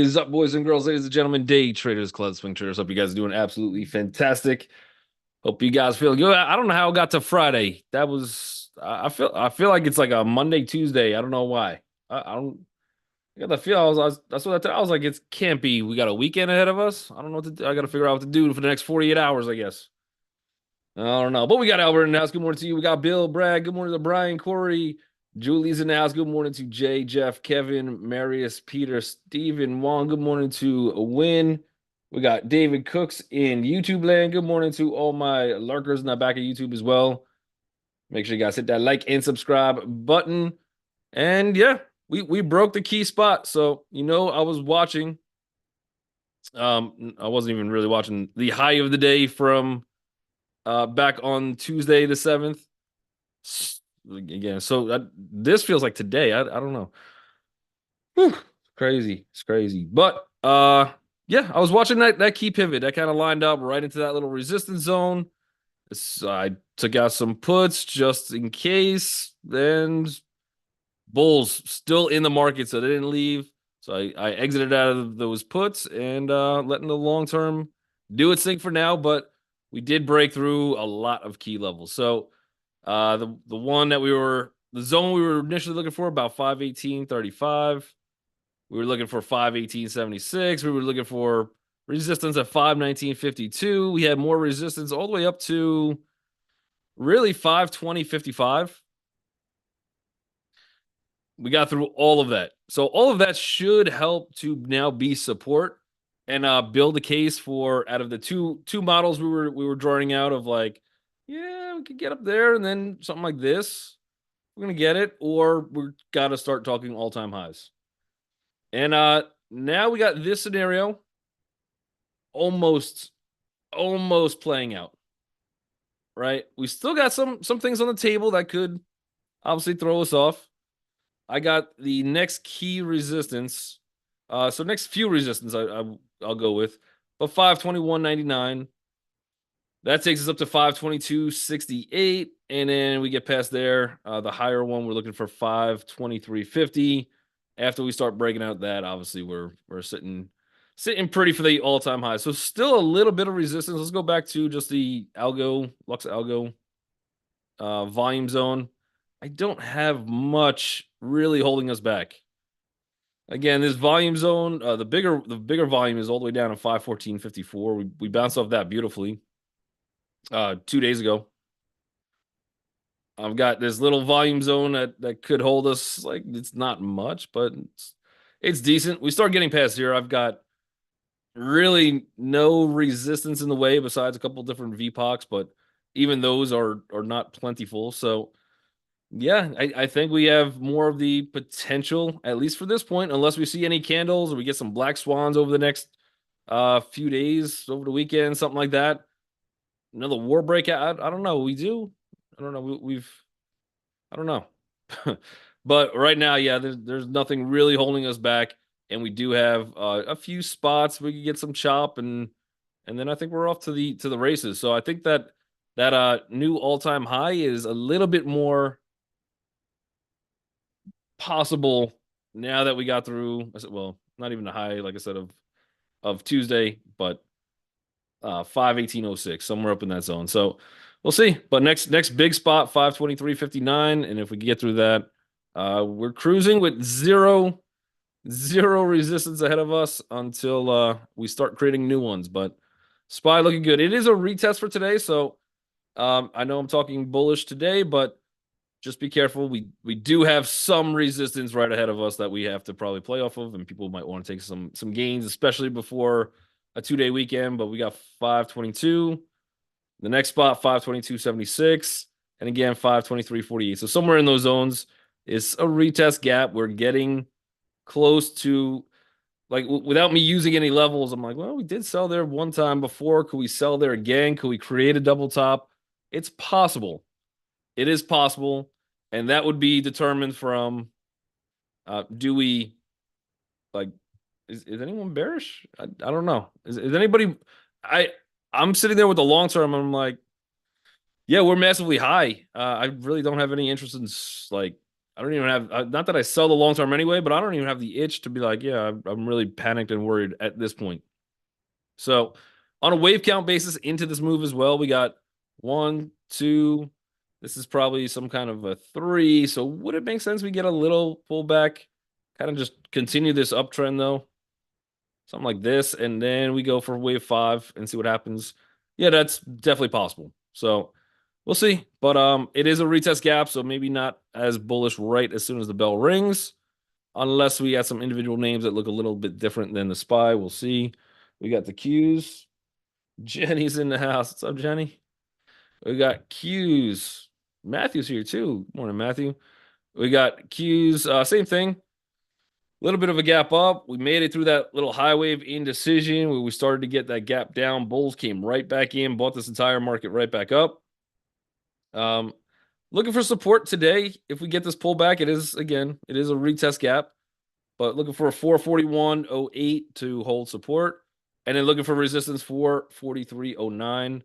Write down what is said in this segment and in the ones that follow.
is up, boys and girls, ladies and gentlemen, day traders, club swing traders? Hope you guys are doing absolutely fantastic. Hope you guys feel good. I don't know how it got to Friday. That was I feel like it's like a Monday, Tuesday. I don't know why. I don't I got the feel that's what I was like, it can't be. We got a weekend ahead of us. I don't know what to do. I gotta figure out what to do for the next 48 hours, I guess. I don't know. But we got Albert in the house. Good morning to you. We got Bill, Brad. Good morning to Brian, Corey. Julie's in the house. Good morning to Jay, Jeff, Kevin, Marius, Peter, Steven, Wong. Good morning to Win. We got David Cooks in YouTube land. Good morning to all my lurkers in the back of YouTube as well. Make sure you guys hit that like and subscribe button. And yeah, we broke the key spot. So, I was watching. I wasn't even really watching the high of the day from back on Tuesday the 7th. Again, so this feels like today. I don't know. Whew, crazy. It's crazy. But yeah, I was watching that key pivot. That kind of lined up right into that little resistance zone. I took out some puts just in case. Then bulls still in the market, so they didn't leave. So I exited out of those puts and letting the long term do its thing for now. But we did break through a lot of key levels. So the one that the zone we were initially looking for, about 518.35. We were looking for 518.76. We were looking for resistance at 519.52. We had more resistance all the way up to really 520.55. We got through all of that. So all of that should help to now be support and build a case for, out of the two models we were drawing out of, like, yeah, we could get up there and then something like this. We're gonna get it, or we're gotta start talking all-time highs. And now we got this scenario almost playing out. Right? We still got some things on the table that could obviously throw us off. I got the next key resistance. So next few resistance I'll go with. But 521.99. That takes us up to 522.68. And then we get past there. The higher one, we're looking for 523.50. After we start breaking out that, obviously we're sitting pretty for the all-time high. So still a little bit of resistance. Let's go back to just the Lux Algo volume zone. I don't have much really holding us back. Again, this volume zone, the bigger volume is all the way down to 514.54. We bounced off that beautifully 2 days ago. I've got this little volume zone that could hold us. Like, it's not much, but it's decent. We start getting past here. I've got really no resistance in the way besides a couple different VPOCs, but even those are not plentiful. So yeah, I think we have more of the potential, at least for this point, unless we see any candles or we get some black swans over the next few days, over the weekend, something like that. Another war breakout. I don't know. We do. I don't know. I don't know. But right now, yeah, there's nothing really holding us back, and we do have a few spots we could get some chop, and then I think we're off to the races. So I think that new all-time high is a little bit more possible now that we got through. I said, well, not even a high, like I said, of Tuesday, but 518.06, somewhere up in that zone. So we'll see. But next big spot, 523.59, and if we get through that, we're cruising with zero resistance ahead of us until we start creating new ones. But SPY looking good. It is a retest for today, so I know I'm talking bullish today, but just be careful. We do have some resistance right ahead of us that we have to probably play off of, and people might want to take some gains, especially before a 2-day weekend. But we got 522. The next spot, 522.76, and again 523.48. So somewhere in those zones is a retest gap. We're getting close to, like, without me using any levels, I'm like, well, we did sell there one time before. Could we sell there again? Could we create a double top? It's possible. It is possible, and that would be determined from do we, like, is anyone bearish? I don't know. Is anybody? I'm sitting there with the long term. I'm like, yeah, we're massively high. I really don't have any interest in, like, I don't even have, not that I sell the long term anyway, but I don't even have the itch to be like, yeah, I'm really panicked and worried at this point. So on a wave count basis into this move as well, we got 1, 2. This is probably some kind of a 3. So would it make sense we get a little pullback, kind of just continue this uptrend though? Something like this, and then we go for wave 5 and see what happens. Yeah, that's definitely possible. So we'll see. But it is a retest gap, so maybe not as bullish right as soon as the bell rings, unless we got some individual names that look a little bit different than the SPY. We'll see. We got the Qs. Jenny's in the house. What's up, Jenny? We got Qs. Matthew's here too. Morning, Matthew. We got Qs. Same thing. A little bit of a gap up. We made it through that little high wave indecision where we started to get that gap down. Bulls came right back in, bought this entire market right back up. Looking for support today. If we get this pullback, it is a retest gap, but looking for a 441.08 to hold support. And then looking for resistance 443.09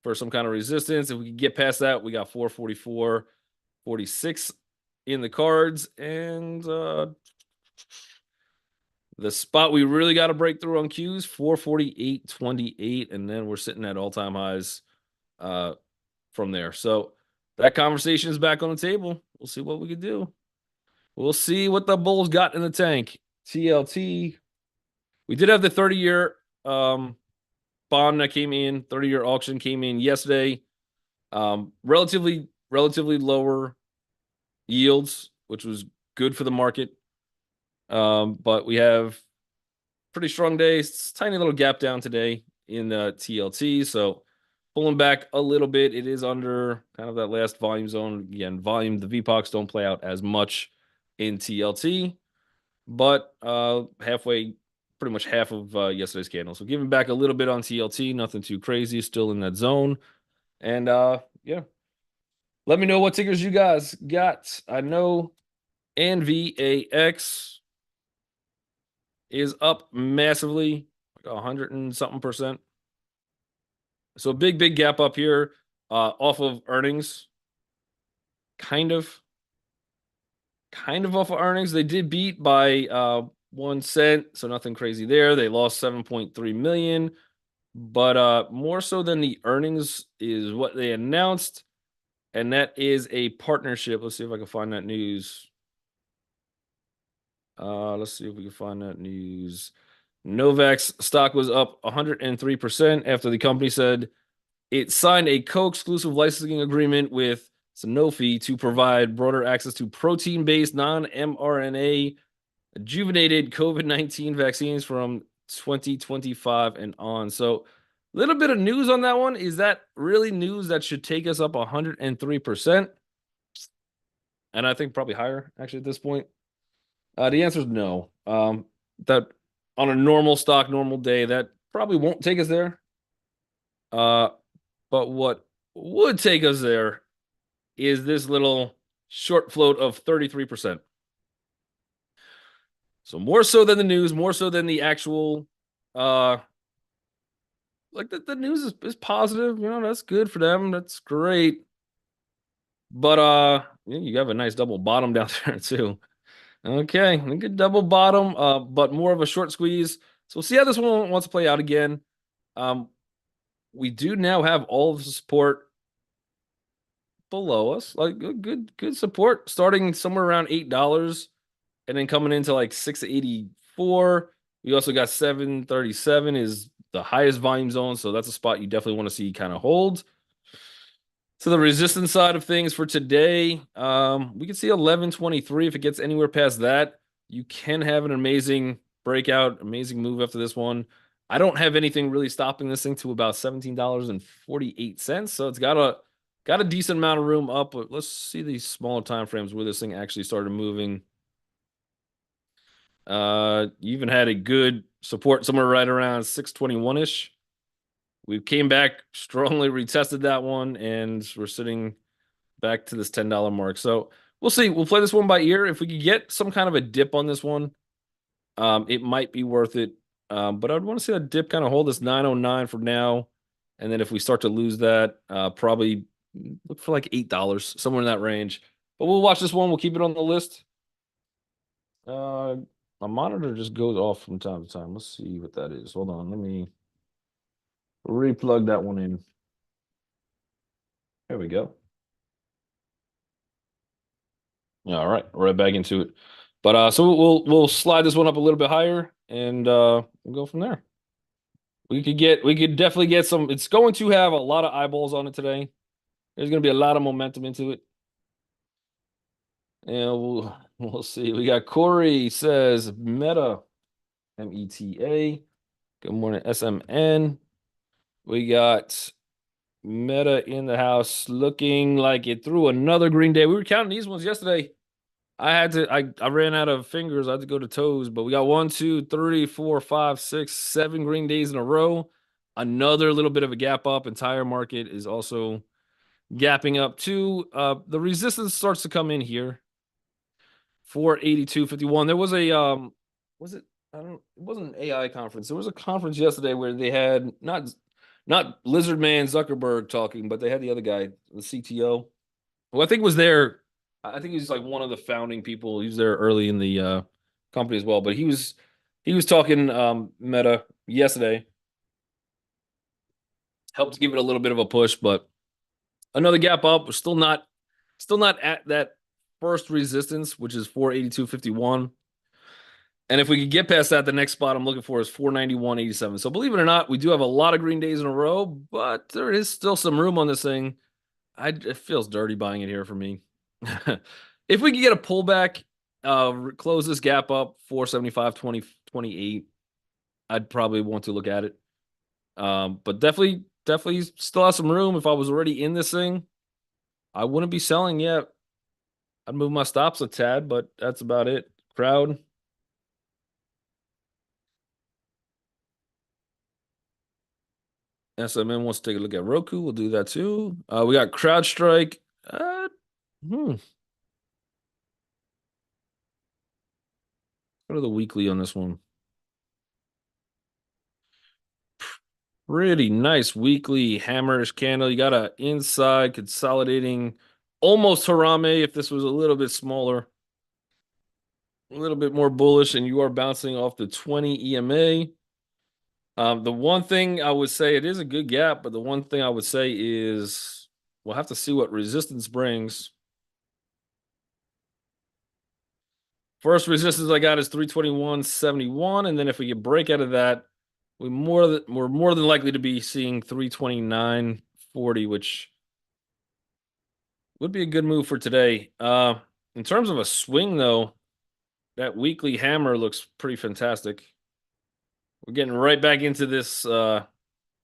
for some kind of resistance. If we can get past that, we got 444.46 in the cards. And the spot we really got to break through on Qs, 448.28, and then we're sitting at all-time highs from there. So that conversation is back on the table. We'll see what we can do. We'll see what the Bulls got in the tank. TLT. We did have the 30-year bond that came in. 30-year auction came in yesterday. Relatively lower yields, which was good for the market. But we have pretty strong days. Tiny little gap down today in TLT. So pulling back a little bit. It is under kind of that last volume zone. Again, volume, the VPOCs don't play out as much in TLT, but halfway, pretty much half of yesterday's candle. So giving back a little bit on TLT, nothing too crazy, still in that zone. And yeah, let me know what tickers you guys got. I know NVAX is up massively, like 100 and something percent. So big gap up here off of earnings. Kind of off of earnings. They did beat by 1 cent, so nothing crazy there. They lost 7.3 million, but more so than the earnings is what they announced, and that is a partnership. Let's see if I can find that news. Let's see if we can find that news. NVAX stock was up 103% after the company said it signed a co-exclusive licensing agreement with Sanofi to provide broader access to protein-based non-mRNA rejuvenated COVID-19 vaccines from 2025 and on. So a little bit of news on that one. Is that really news that should take us up 103%? And I think probably higher, actually, at this point. The answer is no. That on a normal stock, normal day, that probably won't take us there. But what would take us there is this little short float of 33%. So more so than the news, more so than the actual, like the news is positive. You know, that's good for them. That's great. But you have a nice double bottom down there too. Okay, a good double bottom, but more of a short squeeze. So we'll see how this one wants to play out again. We do now have all of the support below us, like good support, starting somewhere around $8, and then coming into like 684. We also got 737 is the highest volume zone, so that's a spot you definitely want to see kind of hold. So the resistance side of things for today, we can see 1123. If it gets anywhere past that, you can have an amazing breakout, amazing move after this one. I don't have anything really stopping this thing to about $17.48. So it's got a decent amount of room up, but let's see these smaller time frames where this thing actually started moving. You even had a good support somewhere right around 621-ish. We came back strongly, retested that one, and we're sitting back to this $10 mark. So we'll see. We'll play this one by ear. If we could get some kind of a dip on this one, it might be worth it. But I'd want to see that dip kind of hold this 909 for now. And then if we start to lose that, probably look for like $8, somewhere in that range. But we'll watch this one. We'll keep it on the list. My monitor just goes off from time to time. Let's see what that is. Hold on. Let me replug that one in. There we go. All right, right back into it. But so we'll slide this one up a little bit higher and we'll go from there. We could definitely get some. It's going to have a lot of eyeballs on it today. There's going to be a lot of momentum into it. And we'll see. We got Corey says Meta, META. Good morning, SMN. We got Meta in the house looking like it threw another green day. We were counting these ones yesterday. I ran out of fingers. I had to go to toes, but we got 1, 2, 3, 4, 5, 6, 7 green days in a row. Another little bit of a gap up. Entire market is also gapping up too. The resistance starts to come in here. 482.51. There was a was it I don't it wasn't an AI conference. There was a conference yesterday where they had not Lizard Man Zuckerberg talking, but they had the other guy, the CTO, who I think was there. I think he's like one of the founding people. He was there early in the company as well. But he was talking Meta yesterday. Helped give it a little bit of a push, but another gap up. We're still not at that first resistance, which is 482.51. And if we could get past that, the next spot I'm looking for is 491.87. So believe it or not, we do have a lot of green days in a row, but there is still some room on this thing. It feels dirty buying it here for me. If we could get a pullback, close this gap up 475.28, I'd probably want to look at it. But definitely still have some room. If I was already in this thing, I wouldn't be selling yet. I'd move my stops a tad, but that's about it. Crowd. SMN wants to take a look at Roku. We'll do that too. We got CrowdStrike. Go to the weekly on this one. Pretty nice weekly hammerish candle. You got a inside consolidating, almost Harame if this was a little bit smaller, a little bit more bullish, and you are bouncing off the 20 EMA. The one thing I would say, it is a good gap, but the one thing I would say is we'll have to see what resistance brings. First resistance I got is 321.71, and then if we get break out of that, we're more than likely to be seeing 329.40, which would be a good move for today. In terms of a swing, though, that weekly hammer looks pretty fantastic. We're getting right back into this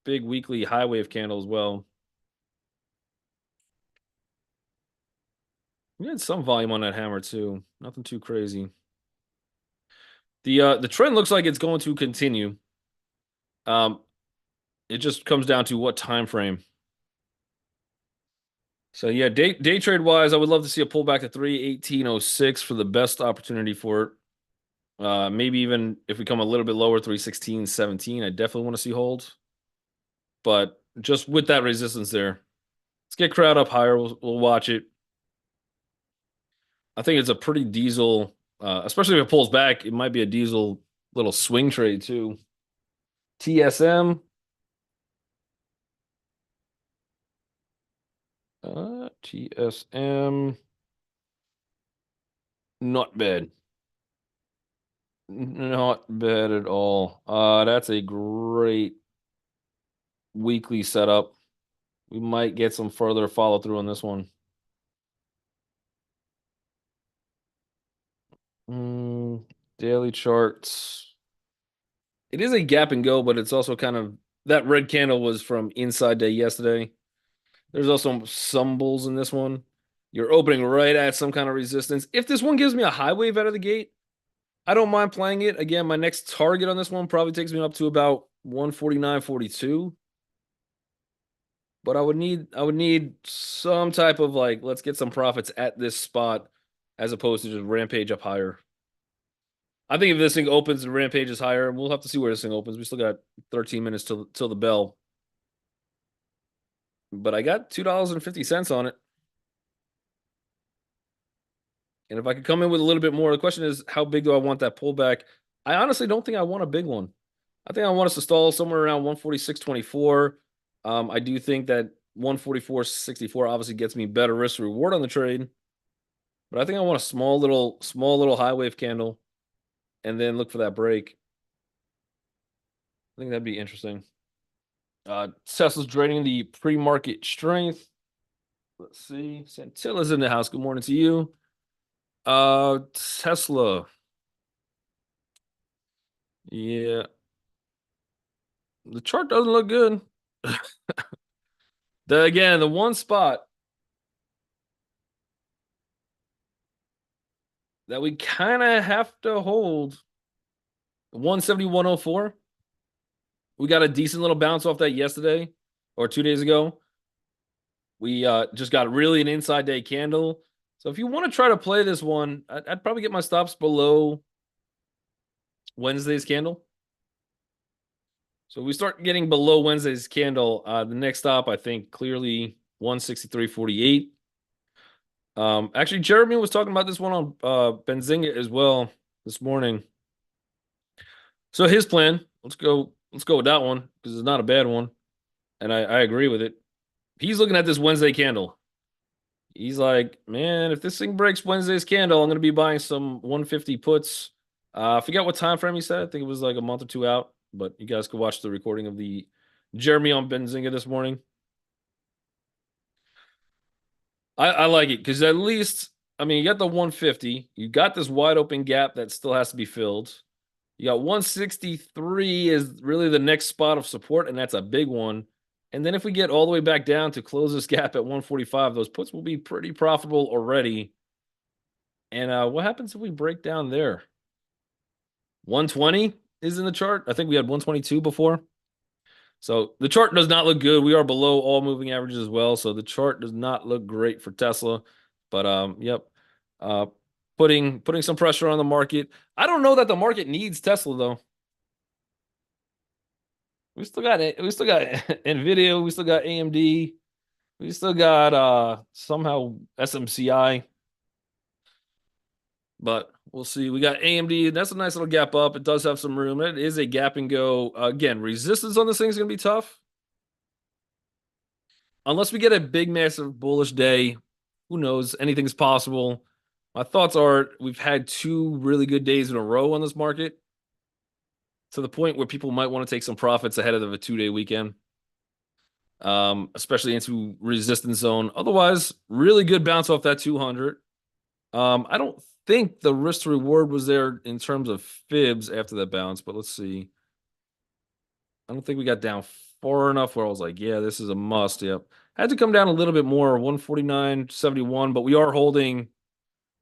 big weekly high wave candle as well. We had some volume on that hammer too. Nothing too crazy. The trend looks like it's going to continue. It just comes down to what time frame. So yeah, day trade wise, I would love to see a pullback to 318.06 for the best opportunity for it. Maybe even if we come a little bit lower, 316.17, I definitely want to see holds. But just with that resistance there, let's get crowd up higher. We'll watch it. I think it's a pretty diesel, especially if it pulls back. It might be a diesel little swing trade too. TSM. TSM. Not bad. Not bad at all. That's a great weekly setup. We might get some further follow through on this one. Daily charts. It is a gap and go, but it's also kind of that red candle was from inside day yesterday. There's also some bulls in this one. You're opening right at some kind of resistance. If this one gives me a high wave out of the gate, I don't mind playing it. Again, my next target on this one probably takes me up to about 149.42. But I would need some type of like, let's get some profits at this spot as opposed to just rampage up higher. I think if this thing opens and rampage is higher, we'll have to see where this thing opens. We still got 13 minutes till the bell. But I got $2.50 on it. And if I could come in with a little bit more, the question is, how big do I want that pullback? I honestly don't think I want a big one. I think I want us to stall somewhere around 146.24. I do think that 144.64 obviously gets me better risk reward on the trade, but I think I want a small little high wave candle, and then look for that break. I think that'd be interesting. Tesla's draining the pre-market strength. Let's see. Santilla's in the house. Good morning to you. Tesla. Yeah, the chart doesn't look good. The one spot that we kind of have to hold, 171.04. We got a decent little bounce off that yesterday or 2 days ago. We just got really an inside day candle. So if you want to try to play this one, I'd probably get my stops below Wednesday's candle. So we start getting below Wednesday's candle. The next stop, I think, clearly 163.48. Actually, Jeremy was talking about this one on Benzinga as well this morning. So his plan, let's go with that one because it's not a bad one, and I agree with it. He's looking at this Wednesday candle. He's like, man, if this thing breaks Wednesday's candle, I'm going to be buying some 150 puts. I forget what time frame he said. I think it was like a month or two out, but you guys could watch the recording of the Jeremy on Benzinga this morning. I like it because at least, I mean, you got the 150. You got this wide open gap that still has to be filled. You got 163 is really the next spot of support, and that's a big one. And then if we get all the way back down to close this gap at 145, those puts will be pretty profitable already. And what happens if we break down there? 120 is in the chart. I think we had 122 before. So the chart does not look good. We are below all moving averages as well. So the chart does not look great for Tesla. But yep. Putting some pressure on the market. I don't know that the market needs Tesla though. We still got Nvidia, we still got AMD, we still got somehow SMCI. But we'll see. We got AMD. That's a nice little gap up. It does have some room. It is a gap and go. Again, resistance on this thing is going to be tough. Unless we get a big, massive bullish day. Who knows? Anything's possible. My thoughts are we've had 2 really good days in a row on this market to the point where people might want to take some profits ahead of a 2-day weekend, especially into resistance zone. Otherwise, really good bounce off that 200. I don't think the risk to reward was there in terms of fibs after that bounce, but let's see. I don't think we got down far enough where I was like, yeah, this is a must. Yep. Had to come down a little bit more, 149.71, but we are holding.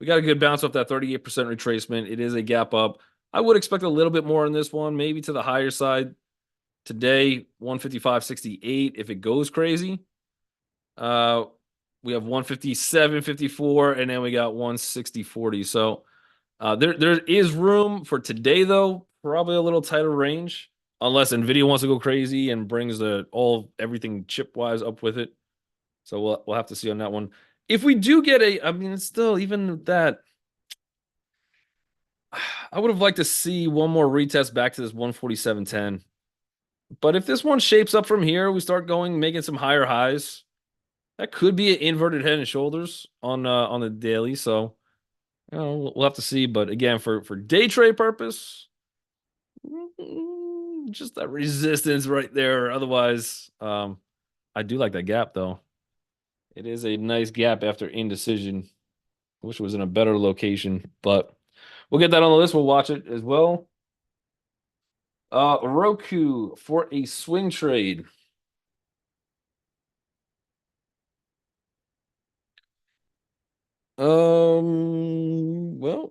We got a good bounce off that 38% retracement. It is a gap up. I would expect a little bit more in this one, maybe to the higher side. Today, 155.68 if it goes crazy. We have 157.54, and then we got 160.40. So there is room for today, though. Probably a little tighter range, unless Nvidia wants to go crazy and brings everything chip wise up with it. So we'll have to see on that one. If we do get I mean, it's still even that. I would have liked to see one more retest back to this 147.10. But if this one shapes up from here, we start making some higher highs. That could be an inverted head and shoulders on the daily. So, we'll have to see. But again, for day trade purpose, just that resistance right there. Otherwise, I do like that gap though. It is a nice gap after indecision. I wish it was in a better location, but we'll get that on the list. We'll watch it as well. ROKU for a swing trade. Well,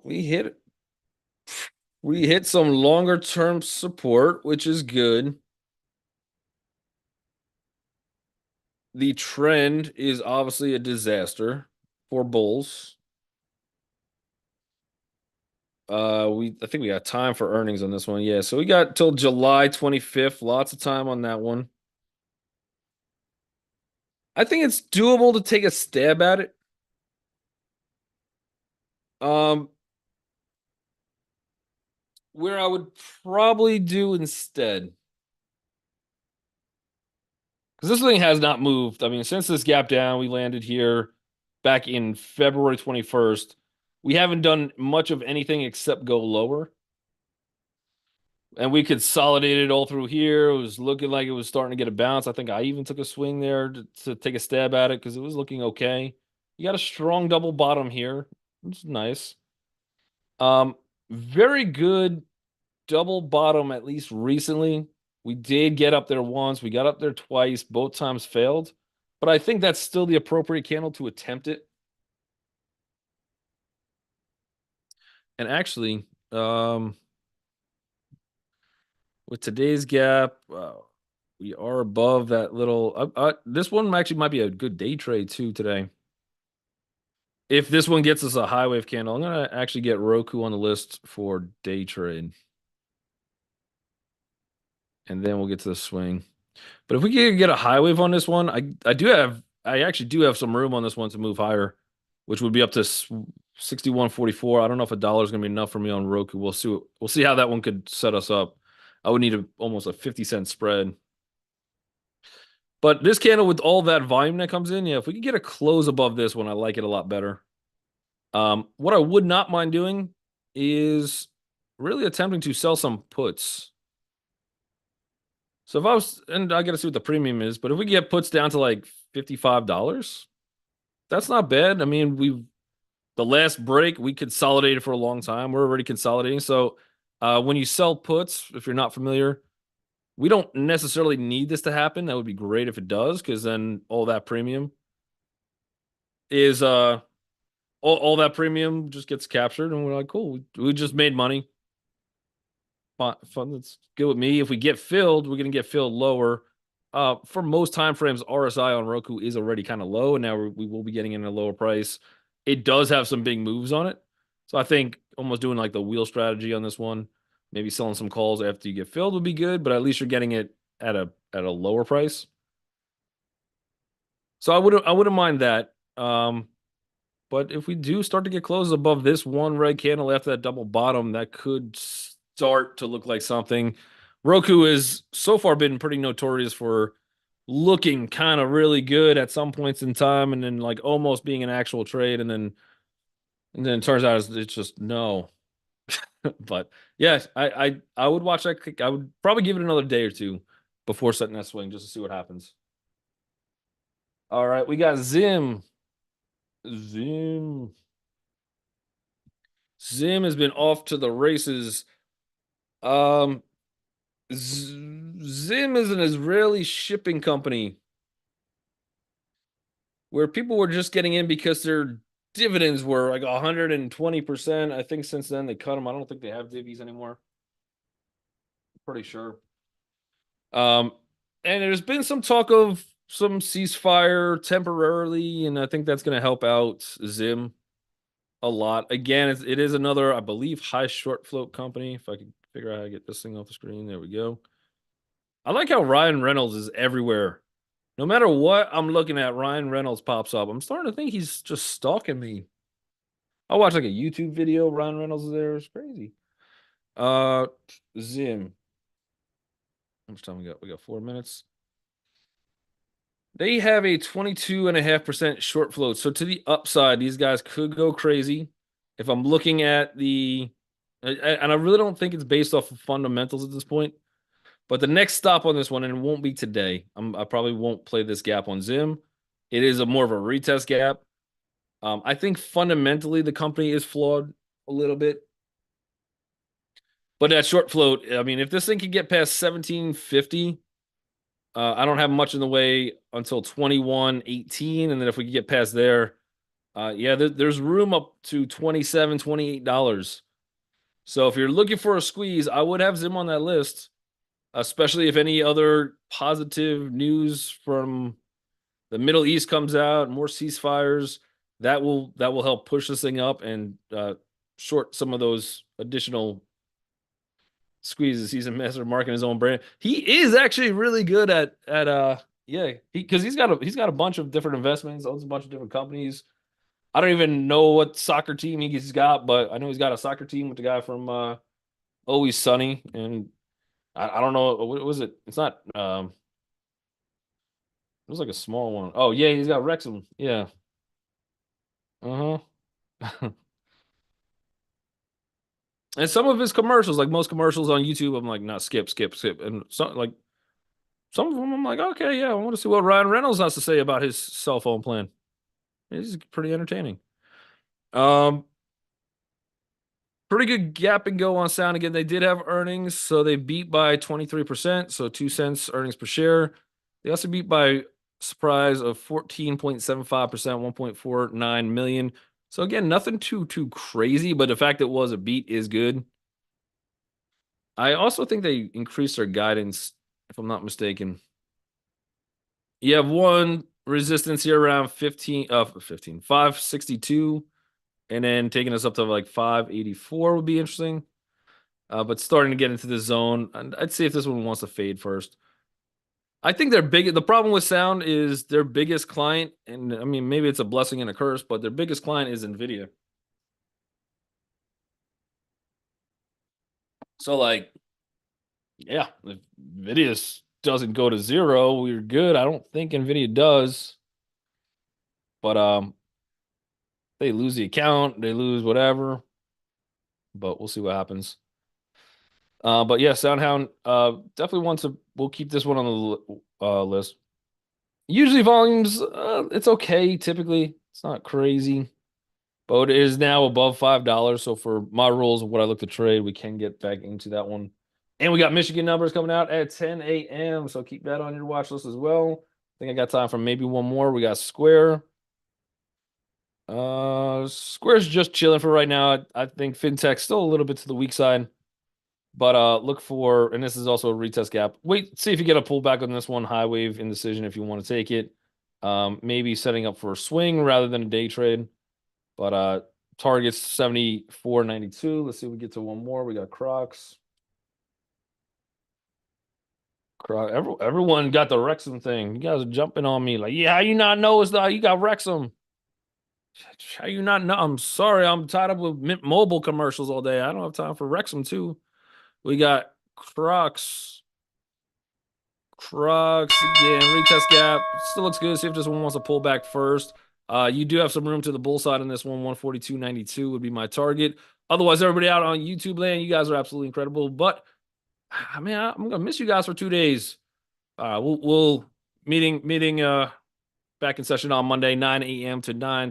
we hit some longer term support, which is good. The trend is obviously a disaster for bulls. I think we got time for earnings on this one. Yeah, so we got till July 25th. Lots of time on that one. I think it's doable to take a stab at it. Um, where I would probably do instead, because this thing has not moved. I mean, since this gap down, we landed here back in February 21st. We haven't done much of anything except go lower. And we consolidated all through here. It was looking like it was starting to get a bounce. I think I even took a swing there to take a stab at it because it was looking okay. You got a strong double bottom here. It's nice. Um, Very good double bottom, at least recently. We did get up there once. We got up there twice. Both times failed. But I think that's still the appropriate candle to attempt it. And actually, with today's gap, we are above that little. This one actually might be a good day trade too today. If this one gets us a high wave candle, I'm gonna actually get ROKU on the list for day trade, and then we'll get to the swing. But if we can get a high wave on this one, I actually do have some room on this one to move higher, which would be up to 61.44. I don't know if $1 is gonna be enough for me on ROKU. We'll see how that one could set us up. I would need almost a 50-cent spread. But this candle with all that volume that comes in, yeah, if we could get a close above this one, I like it a lot better. What I would not mind doing is really attempting to sell some puts. So if I was, and I got to see what the premium is, but if we get puts down to like $55, that's not bad. I mean, the last break, we consolidated for a long time. We're already consolidating. So when you sell puts, if you're not familiar, we don't necessarily need this to happen. That would be great if it does, because then all that premium is all that premium just gets captured, and we're like, cool, we just made money. Fun, that's good with me. If we get filled, we're gonna get filled lower. For most time frames, RSI on ROKU is already kind of low, and now we will be getting in a lower price. It does have some big moves on it, so I think almost doing like the wheel strategy on this one, maybe selling some calls after you get filled would be good, but at least you're getting it at a lower price. So I wouldn't mind that. But if we do start to get closes above this one red candle after that double bottom, that could start to look like something. Roku has so far been pretty notorious for looking kind of really good at some points in time and then like almost being an actual trade and then it turns out it's just no. But yes, I would watch that. I would probably give it another day or two before setting that swing just to see what happens. All right, we got Zim. Zim. Zim has been off to the races. Um, Zim is an Israeli shipping company where people were just getting in because their dividends were like 120%. I think since then they cut them. I don't think they have divvies anymore. Pretty sure. Um, and there's been some talk of some ceasefire temporarily, and I think that's going to help out Zim a lot. Again, it is another, I believe, high short float company. If I could figure out how to get this thing off the screen, there we go. I like how Ryan Reynolds is everywhere. No matter what I'm looking at, Ryan Reynolds pops up. I'm starting to think he's just stalking me. I watched like a YouTube video. Ryan Reynolds is there. It's crazy. Uh, Zim. How much time we got? We got 4 minutes. They have a 22.5% short float. So to the upside, these guys could go crazy. If I'm looking at and I really don't think it's based off of fundamentals at this point. But the next stop on this one, and it won't be today. I probably won't play this gap on Zim. It is a more of a retest gap. I think fundamentally the company is flawed a little bit. But that short float, I mean, if this thing can get past 1750, I don't have much in the way until 21.18. And then if we can get past there, yeah, there's room up to $27, $28. So if you're looking for a squeeze, I would have Zim on that list, especially if any other positive news from the Middle East comes out, more ceasefires. That will help push this thing up and short some of those additional squeezes. He's a master of marketing his own brand. He is actually really good at yeah, because he's got a bunch of different investments, owns a bunch of different companies. I don't even know what soccer team he's got, but I know he's got a soccer team with the guy from Always Sunny, and I don't know what was it. It's not. It was like a small one. Oh yeah, he's got Wrexham. Yeah. Uh huh. And some of his commercials, like most commercials on YouTube, I'm like, nah, skip, skip, skip. And some of them, I'm like, okay, yeah, I want to see what Ryan Reynolds has to say about his cell phone plan. He's pretty entertaining. Um, Pretty good gap and go on sound again. They did have earnings, so they beat by 23%, so 2 cents earnings per share. They also beat by surprise of 14.75%, 1.49 million. So again, nothing too crazy, but the fact it was a beat is good. I also think they increased their guidance, if I'm not mistaken. You have one resistance here around 562, and then taking us up to like 584 would be interesting. But starting to get into the zone, and I'd see if this one wants to fade first. I think the problem with Sound is their biggest client, and I mean maybe it's a blessing and a curse, but their biggest client is Nvidia. So like, yeah, if Nvidia doesn't go to zero, we're good. I don't think Nvidia does, but they lose the account, they lose whatever, but we'll see what happens. But yeah, Soundhound definitely wants to. We'll keep this one on the list. Usually volumes, it's okay. Typically, it's not crazy, but it is now above $5. So for my rules of what I look to trade, we can get back into that one. And we got Michigan numbers coming out at 10 a.m. So keep that on your watch list as well. I think I got time for maybe one more. We got Square. Square's just chilling for right now. I think fintech's still a little bit to the weak side. But look for, and this is also a retest gap. Wait, see if you get a pullback on this one, high wave indecision if you want to take it. Maybe setting up for a swing rather than a day trade. But targets 74.92. Let's see if we get to one more. We got Crocs. Everyone got the Wrexham thing. You guys are jumping on me like, yeah, how you not know it's you got Wrexham? How you not know? I'm sorry, I'm tied up with Mint Mobile commercials all day. I don't have time for Wrexham too. We got Crocs. Crocs again, retest gap. Still looks good. See if this one wants to pull back first. You do have some room to the bull side in this one. 142.92 would be my target. Otherwise, everybody out on YouTube land, you guys are absolutely incredible. But I mean, I'm gonna miss you guys for 2 days. We'll meeting back in session on Monday, 9 a.m. to 9